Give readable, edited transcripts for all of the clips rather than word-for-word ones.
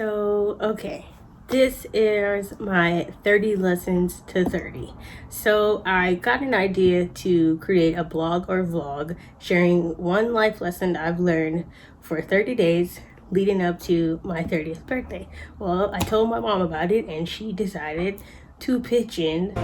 Okay, this is my 30 lessons to 30. So I got an idea to create a blog or vlog sharing one life lesson I've learned for 30 days leading up to my 30th birthday. Well, I told my mom about it and she decided to pitch in.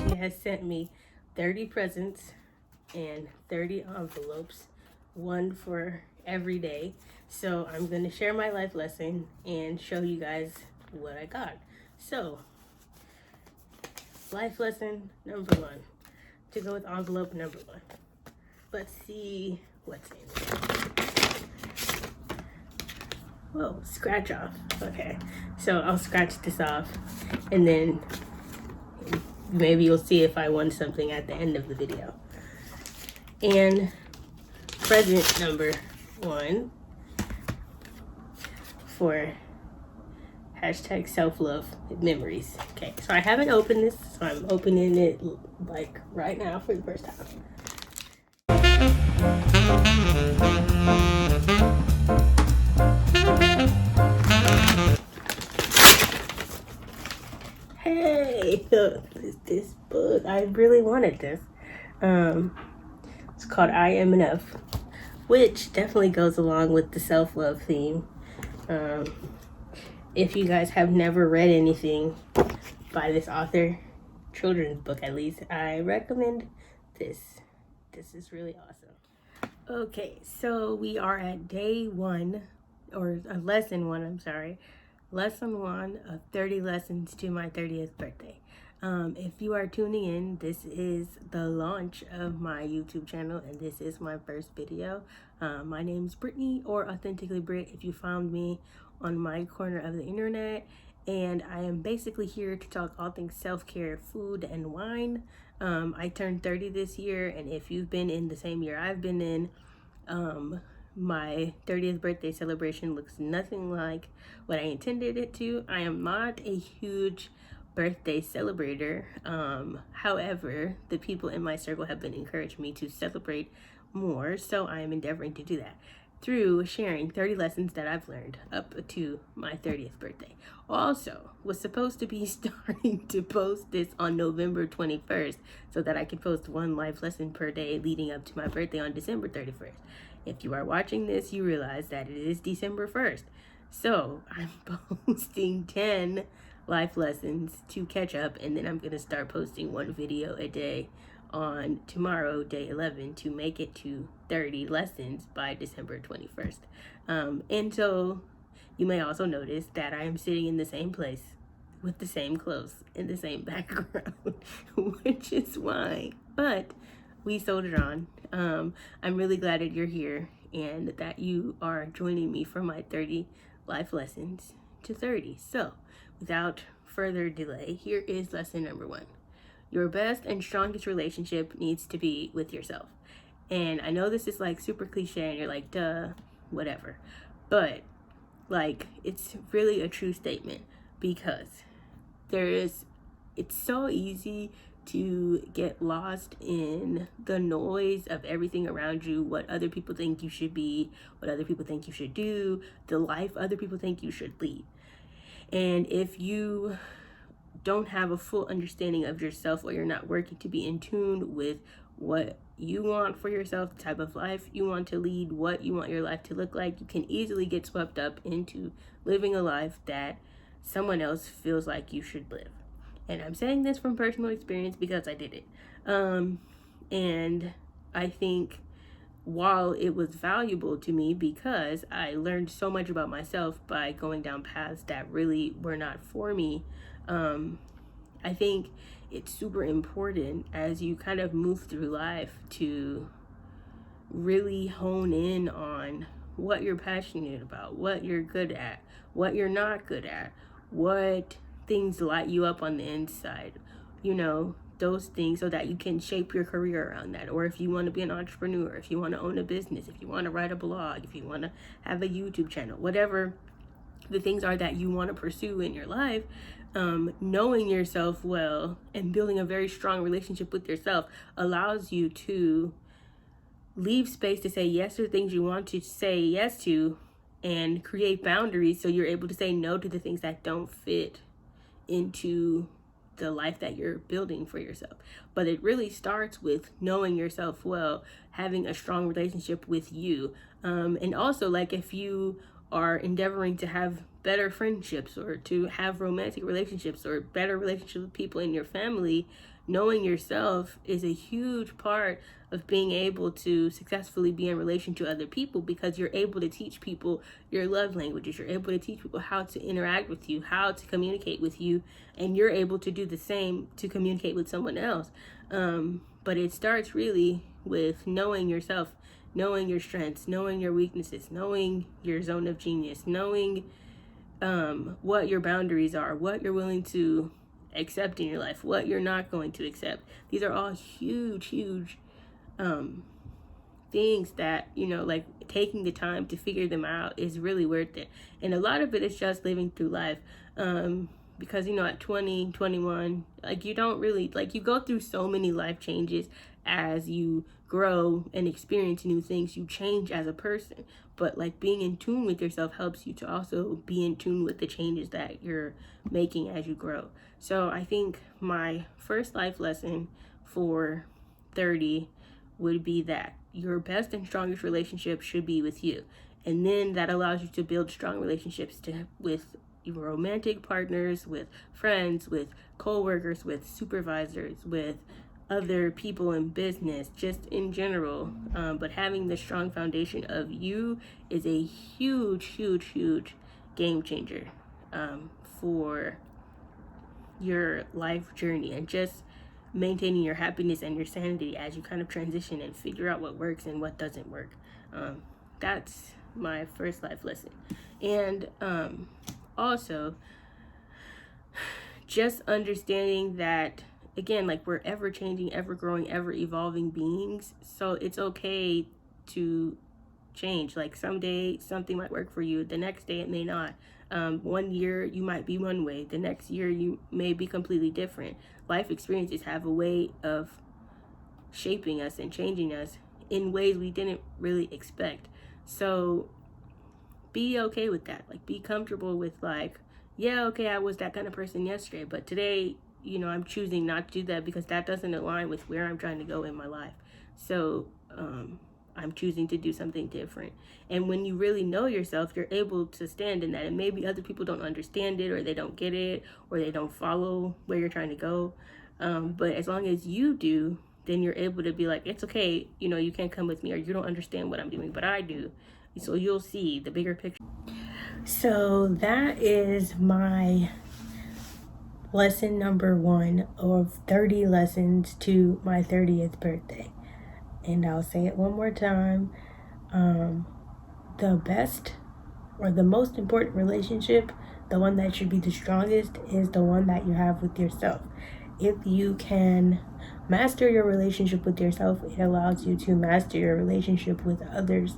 She has sent me 30 presents and 30 envelopes, one for every day. So I'm going to share my life lesson and show you guys what I got. So, life lesson number 1, to go with envelope number 1. Let's see what's in it. Whoa, scratch off. Okay, so I'll scratch this off and then maybe you'll see if I won something at the end of the video. And present number 1 for hashtag self-love memories. Okay, so I haven't opened this, so I'm opening it like right now for the first time. Hey, this book, I really wanted this. It's called I Am Enough, which definitely goes along with the self-love theme. If you guys have never read anything by this author, children's book at least, I recommend this. This is really awesome. Okay, so we are at day 1, or lesson 1, I'm sorry. Lesson 1 of 30 lessons to my 30th birthday. If you are tuning in, this is the launch of my YouTube channel and this is my first video. My name's Brittany, or Authentically Brit if you found me on my corner of the internet, and I am basically here to talk all things self-care, food, and wine. I turned 30 this year, and if you've been in the same year I've been in, my 30th birthday celebration looks nothing like what I intended it to. I am not a huge birthday celebrator. However, the people in my circle have been encouraging me to celebrate more, so I am endeavoring to do that through sharing 30 lessons that I've learned up to my 30th birthday. Also, was supposed to be starting to post this on November 21st so that I could post one life lesson per day leading up to my birthday on December 31st. If you are watching this, you realize that it is December 1st. So I'm posting 10 life lessons to catch up, and then I'm going to start posting one video a day on tomorrow, day 11, to make it to 30 lessons by December 21st. And so you may also notice that I am sitting in the same place with the same clothes in the same background, which is why. But we soldier on. I'm really glad that you're here and that you are joining me for my 30 life lessons to 30. So without further delay, here is lesson number 1. Your best and strongest relationship needs to be with yourself. And I know this is like super cliche and you're like, duh, whatever. But like, it's really a true statement, because it's so easy to get lost in the noise of everything around you, what other people think you should be, what other people think you should do, the life other people think you should lead. And if you don't have a full understanding of yourself, or you're not working to be in tune with what you want for yourself, the type of life you want to lead, what you want your life to look like, you can easily get swept up into living a life that someone else feels like you should live. And I'm saying this from personal experience because I did it. And I think while it was valuable to me because I learned so much about myself by going down paths that really were not for me, I think it's super important as you kind of move through life to really hone in on what you're passionate about, what you're good at, what you're not good at, what things light you up on the inside. You know, those things so that you can shape your career around that. Or if you want to be an entrepreneur, if you want to own a business, if you want to write a blog, if you want to have a YouTube channel, whatever the things are that you want to pursue in your life, knowing yourself well and building a very strong relationship with yourself allows you to leave space to say yes to things you want to say yes to, and create boundaries so you're able to say no to the things that don't fit into the life that you're building for yourself. But it really starts with knowing yourself well, having a strong relationship with you. And also, like, if you are endeavoring to have better friendships or to have romantic relationships or better relationships with people in your family, knowing yourself is a huge part of being able to successfully be in relation to other people, because you're able to teach people your love languages. You're able to teach people how to interact with you, how to communicate with you, and you're able to do the same to communicate with someone else. But it starts really with knowing yourself, knowing your strengths, knowing your weaknesses, knowing your zone of genius, knowing what your boundaries are, what you're willing to accept in your life, what you're not going to accept. These are all huge things that, like, taking the time to figure them out is really worth it. And a lot of it is just living through life. Because, at 20, 21, like, you don't really, like, you go through so many life changes as you grow and experience new things. You change as a person, but, like, being in tune with yourself helps you to also be in tune with the changes that you're making as you grow. So I think my first life lesson for 30 would be that your best and strongest relationship should be with you. And then that allows you to build strong relationships with your romantic partners, with friends, with co-workers, with supervisors, with other people in business, just in general. But having the strong foundation of you is a huge game changer for your life journey, and just maintaining your happiness and your sanity as you kind of transition and figure out what works and what doesn't work. That's my first life lesson. And also, just understanding that, again, like, we're ever changing, ever growing, ever evolving beings. So it's okay to change. Like, someday something might work for you, the next day it may not. One year you might be one way, the next year you may be completely different. Life experiences have a way of shaping us and changing us in ways we didn't really expect. So be okay with that. Like, be comfortable with, like, yeah, okay, I was that kind of person yesterday, but today, I'm choosing not to do that because that doesn't align with where I'm trying to go in my life. So I'm choosing to do something different. And when you really know yourself, you're able to stand in that. And maybe other people don't understand it, or they don't get it, or they don't follow where you're trying to go. But as long as you do, then you're able to be like, it's okay, you can't come with me, or you don't understand what I'm doing, but I do. So you'll see the bigger picture. So that is my lesson number 1 of 30 lessons to my 30th birthday. And I'll say it one more time. The best or the most important relationship, the one that should be the strongest, is the one that you have with yourself. If you can master your relationship with yourself, it allows you to master your relationship with others.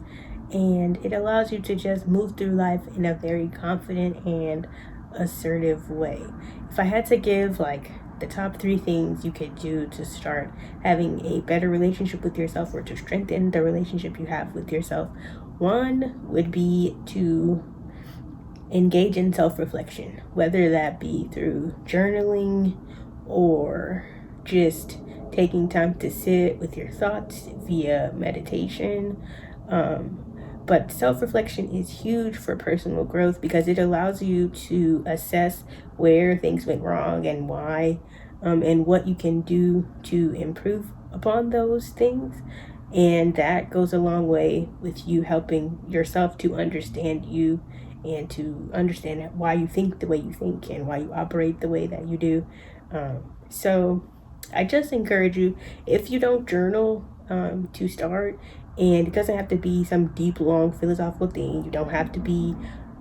And it allows you to just move through life in a very confident and assertive way. If I had to give, like, the top 3 things you could do to start having a better relationship with yourself, or to strengthen the relationship you have with yourself, one would be to engage in self-reflection, whether that be through journaling or just taking time to sit with your thoughts via meditation. But self-reflection is huge for personal growth because it allows you to assess where things went wrong and why, and what you can do to improve upon those things. And that goes a long way with you helping yourself to understand you and to understand why you think the way you think and why you operate the way that you do. So I just encourage you, if you don't journal, to start. And it doesn't have to be some deep, long philosophical thing. You don't have to be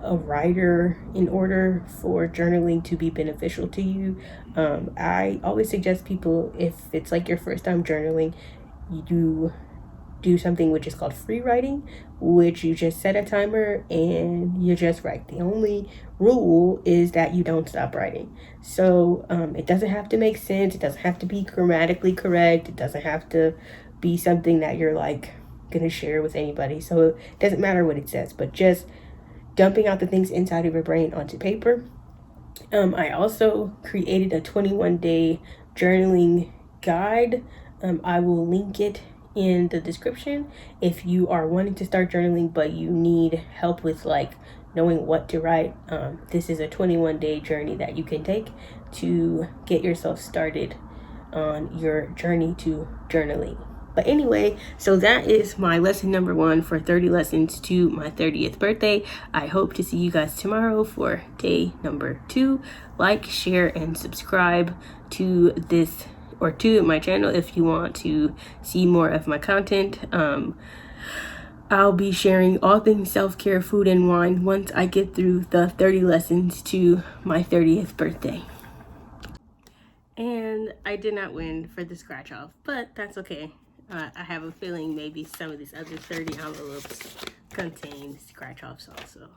a writer in order for journaling to be beneficial to you. I always suggest people, if it's like your first time journaling, you do something which is called free writing, which you just set a timer and you just write. The only rule is that you don't stop writing. So it doesn't have to make sense. It doesn't have to be grammatically correct. It doesn't have to be something that you're like gonna share with anybody. So it doesn't matter what it says, but just dumping out the things inside of your brain onto paper. I also created a 21-day journaling guide. I will link it in the description if you are wanting to start journaling but you need help with like knowing what to write. This is a 21-day journey that you can take to get yourself started on your journey to journaling. But anyway, so that is my lesson number 1 for 30 lessons to my 30th birthday. I hope to see you guys tomorrow for day number 2. Like, share, and subscribe to this or to my channel if you want to see more of my content. I'll be sharing all things self-care, food, and wine once I get through the 30 lessons to my 30th birthday. And I did not win for the scratch off, but that's okay. I have a feeling maybe some of these other 30 envelopes contain scratch offs also.